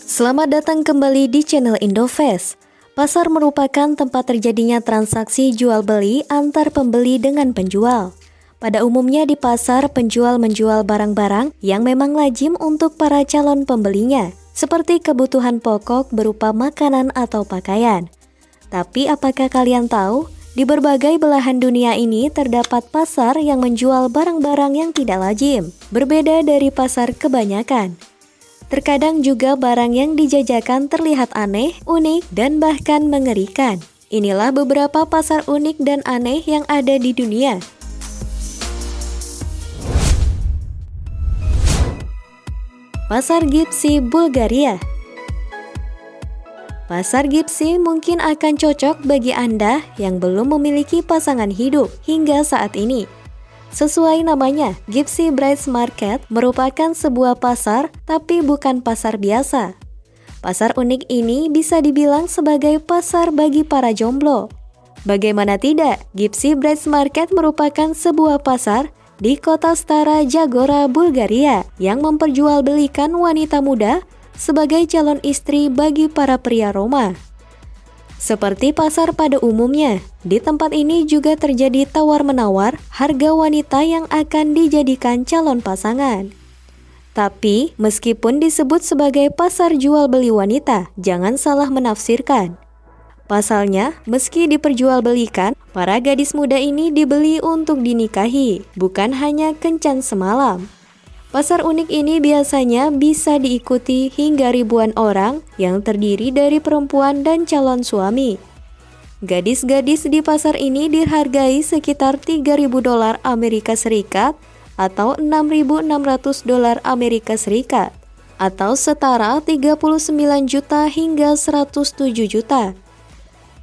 Selamat datang kembali di channel Indofest. Pasar merupakan tempat terjadinya transaksi jual-beli antar pembeli dengan penjual. Pada umumnya di pasar, penjual menjual barang-barang yang memang lazim untuk para calon pembelinya, seperti kebutuhan pokok berupa makanan atau pakaian. Tapi apakah kalian tahu, di berbagai belahan dunia ini terdapat pasar yang menjual barang-barang yang tidak lazim, berbeda dari pasar kebanyakan. Terkadang juga barang yang dijajakan terlihat aneh, unik, dan bahkan mengerikan. Inilah beberapa pasar unik dan aneh yang ada di dunia. Pasar Gipsy, Bulgaria. Pasar Gipsy mungkin akan cocok bagi Anda yang belum memiliki pasangan hidup hingga saat ini. Sesuai namanya, Gipsy Brides Market merupakan sebuah pasar, tapi bukan pasar biasa. Pasar unik ini bisa dibilang sebagai pasar bagi para jomblo. Bagaimana tidak, Gipsy Brides Market merupakan sebuah pasar di kota Stara Zagora, Bulgaria, yang memperjualbelikan wanita muda sebagai calon istri bagi para pria Roma. Seperti pasar pada umumnya, di tempat ini juga terjadi tawar-menawar harga wanita yang akan dijadikan calon pasangan. Tapi, meskipun disebut sebagai pasar jual-beli wanita, jangan salah menafsirkan. Pasalnya, meski diperjualbelikan, para gadis muda ini dibeli untuk dinikahi, bukan hanya kencan semalam. Pasar unik ini biasanya bisa diikuti hingga ribuan orang yang terdiri dari perempuan dan calon suami. Gadis-gadis di pasar ini dihargai sekitar $3.000 Amerika Serikat atau $6.600 Amerika Serikat atau setara 39 juta hingga 107 juta.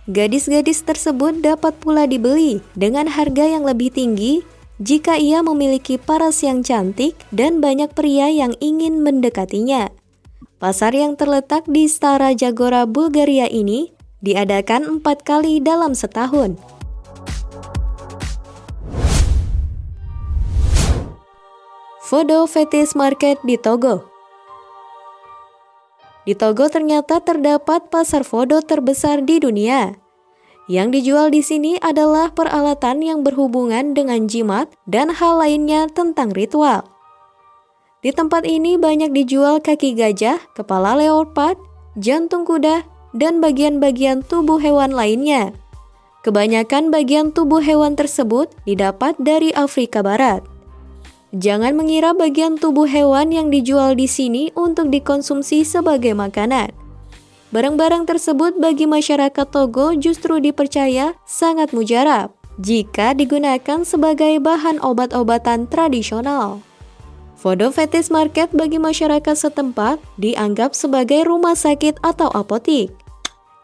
Gadis-gadis tersebut dapat pula dibeli dengan harga yang lebih tinggi jika ia memiliki paras yang cantik dan banyak pria yang ingin mendekatinya. Pasar yang terletak di Stara Zagora, Bulgaria ini diadakan 4 kali dalam setahun. Fodo Fetish Market di Togo. Di Togo ternyata terdapat pasar fodo terbesar di dunia. Yang dijual di sini adalah peralatan yang berhubungan dengan jimat dan hal lainnya tentang ritual. Di tempat ini banyak dijual kaki gajah, kepala leopard, jantung kuda, dan bagian-bagian tubuh hewan lainnya. Kebanyakan bagian tubuh hewan tersebut didapat dari Afrika Barat. Jangan mengira bagian tubuh hewan yang dijual di sini untuk dikonsumsi sebagai makanan. Barang-barang tersebut bagi masyarakat Togo justru dipercaya sangat mujarab jika digunakan sebagai bahan obat-obatan tradisional. Fodo Fetish Market bagi masyarakat setempat dianggap sebagai rumah sakit atau apotik.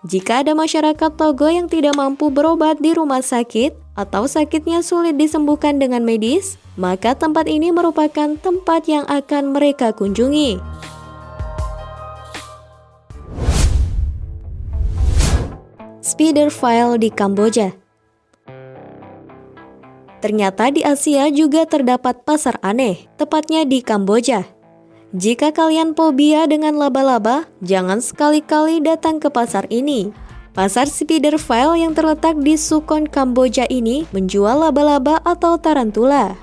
Jika ada masyarakat Togo yang tidak mampu berobat di rumah sakit atau sakitnya sulit disembuhkan dengan medis, maka tempat ini merupakan tempat yang akan mereka kunjungi. Spiderville di Kamboja. Ternyata di Asia juga terdapat pasar aneh, tepatnya di Kamboja. Jika kalian fobia dengan laba-laba, jangan sekali-kali datang ke pasar ini. Pasar Spiderville yang terletak di Sukon, Kamboja ini menjual laba-laba atau tarantula.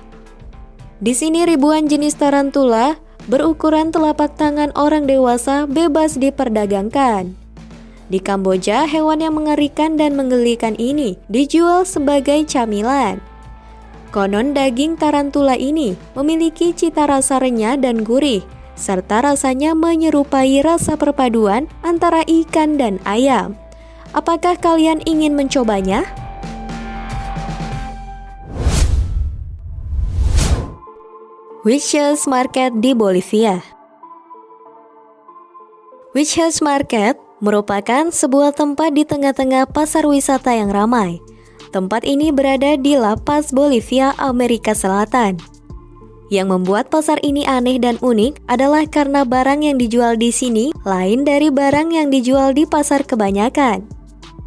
Di sini ribuan jenis tarantula berukuran telapak tangan orang dewasa bebas diperdagangkan. Di Kamboja, hewan yang mengerikan dan menggelikan ini dijual sebagai camilan. Konon daging tarantula ini memiliki cita rasa renyah dan gurih, serta rasanya menyerupai rasa perpaduan antara ikan dan ayam. Apakah kalian ingin mencobanya? Witches Market di Bolivia. Witches Market merupakan sebuah tempat di tengah-tengah pasar wisata yang ramai. Tempat ini berada di La Paz, Bolivia, Amerika Selatan. Yang membuat pasar ini aneh dan unik adalah karena barang yang dijual di sini lain dari barang yang dijual di pasar kebanyakan.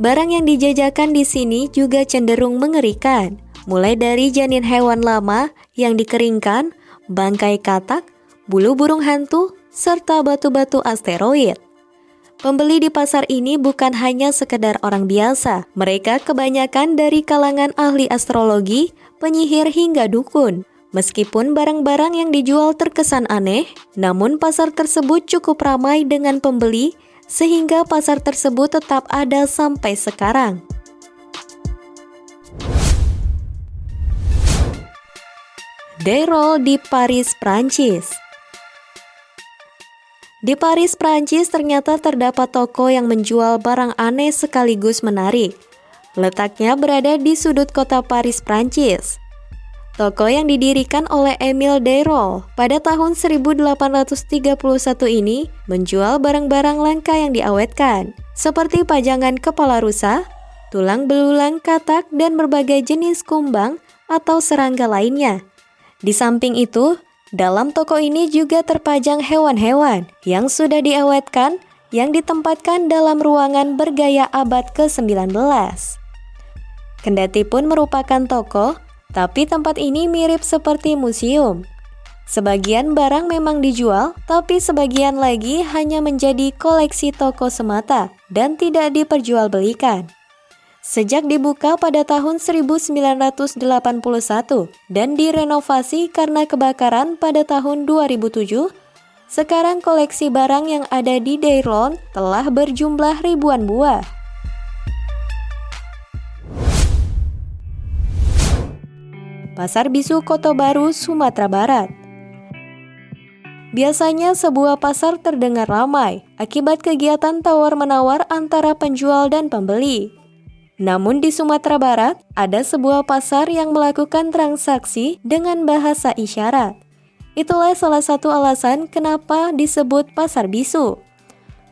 Barang yang dijajakan di sini juga cenderung mengerikan. mulai dari janin hewan lama yang dikeringkan, bangkai katak, bulu burung hantu, serta batu-batu asteroid. Pembeli di pasar ini bukan hanya sekedar orang biasa, mereka kebanyakan dari kalangan ahli astrologi, penyihir hingga dukun. Meskipun barang-barang yang dijual terkesan aneh, namun pasar tersebut cukup ramai dengan pembeli, sehingga pasar tersebut tetap ada sampai sekarang. Dayrol di Paris, Prancis. Di Paris, Prancis ternyata terdapat toko yang menjual barang aneh sekaligus menarik. Letaknya berada di sudut kota Paris, Prancis. Toko yang didirikan oleh Émile Dayrol pada tahun 1831 ini menjual barang-barang langka yang diawetkan, seperti pajangan kepala rusa, tulang belulang katak, dan berbagai jenis kumbang atau serangga lainnya. Di samping itu, dalam toko ini juga terpajang hewan-hewan yang sudah diawetkan yang ditempatkan dalam ruangan bergaya abad ke-19. Kendati pun merupakan toko, tapi tempat ini mirip seperti museum. Sebagian barang memang dijual, tapi sebagian lagi hanya menjadi koleksi toko semata dan tidak diperjualbelikan. Sejak dibuka pada tahun 1981 dan direnovasi karena kebakaran pada tahun 2007, sekarang koleksi barang yang ada di Dayrol telah berjumlah ribuan buah. Pasar Bisu Kota Baru, Sumatera Barat. Biasanya sebuah pasar terdengar ramai akibat kegiatan tawar-menawar antara penjual dan pembeli. Namun di Sumatera Barat, ada sebuah pasar yang melakukan transaksi dengan bahasa isyarat. Itulah salah satu alasan kenapa disebut pasar bisu.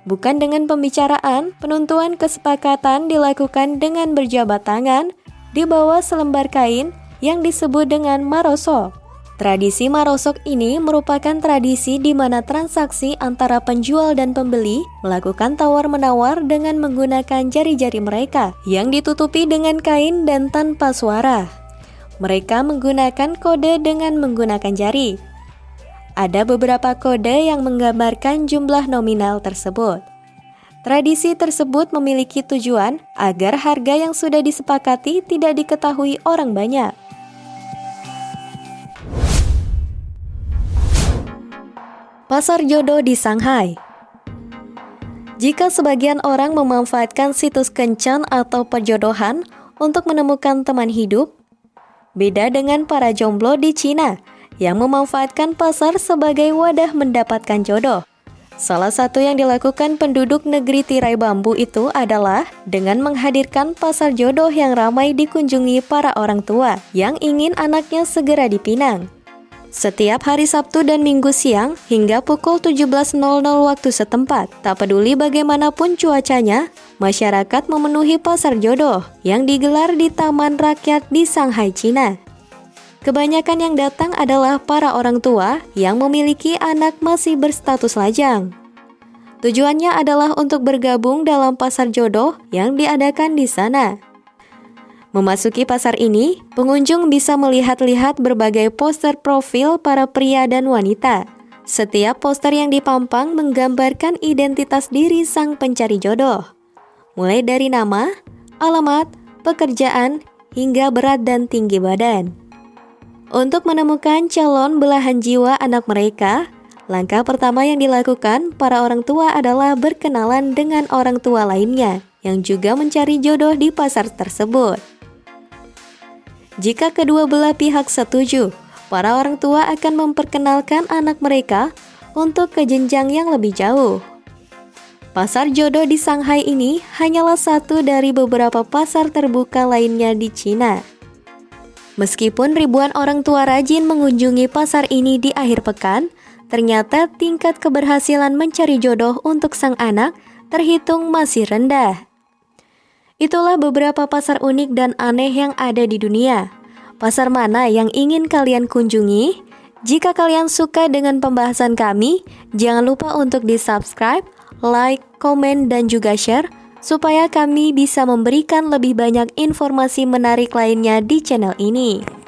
Bukan dengan pembicaraan, penentuan kesepakatan dilakukan dengan berjabat tangan di bawah selembar kain yang disebut dengan marosok. Tradisi marosok ini merupakan tradisi di mana transaksi antara penjual dan pembeli melakukan tawar-menawar dengan menggunakan jari-jari mereka yang ditutupi dengan kain dan tanpa suara. Mereka menggunakan kode dengan menggunakan jari. Ada beberapa kode yang menggambarkan jumlah nominal tersebut. Tradisi tersebut memiliki tujuan agar harga yang sudah disepakati tidak diketahui orang banyak. Pasar jodoh di Shanghai. Jika sebagian orang memanfaatkan situs kencan atau perjodohan untuk menemukan teman hidup, beda dengan para jomblo di Cina yang memanfaatkan pasar sebagai wadah mendapatkan jodoh. Salah satu yang dilakukan penduduk negeri tirai bambu itu adalah dengan menghadirkan pasar jodoh yang ramai dikunjungi para orang tua yang ingin anaknya segera dipinang. Setiap hari Sabtu dan Minggu siang hingga pukul 17.00 waktu setempat, tak peduli bagaimanapun cuacanya, masyarakat memenuhi pasar jodoh yang digelar di Taman Rakyat di Shanghai, Cina. Kebanyakan yang datang adalah para orang tua yang memiliki anak masih berstatus lajang. Tujuannya adalah untuk bergabung dalam pasar jodoh yang diadakan di sana. Memasuki pasar ini, pengunjung bisa melihat-lihat berbagai poster profil para pria dan wanita. Setiap poster yang dipampang menggambarkan identitas diri sang pencari jodoh, mulai dari nama, alamat, pekerjaan, hingga berat dan tinggi badan. Untuk menemukan calon belahan jiwa anak mereka, langkah pertama yang dilakukan para orang tua adalah berkenalan dengan orang tua lainnya yang juga mencari jodoh di pasar tersebut. Jika kedua belah pihak setuju, para orang tua akan memperkenalkan anak mereka untuk ke jenjang yang lebih jauh. Pasar jodoh di Shanghai ini hanyalah satu dari beberapa pasar terbuka lainnya di Cina. Meskipun ribuan orang tua rajin mengunjungi pasar ini di akhir pekan, ternyata tingkat keberhasilan mencari jodoh untuk sang anak terhitung masih rendah. Itulah beberapa pasar unik dan aneh yang ada di dunia. Pasar mana yang ingin kalian kunjungi? Jika kalian suka dengan pembahasan kami, jangan lupa untuk di-subscribe, like, komen, dan juga share supaya kami bisa memberikan lebih banyak informasi menarik lainnya di channel ini.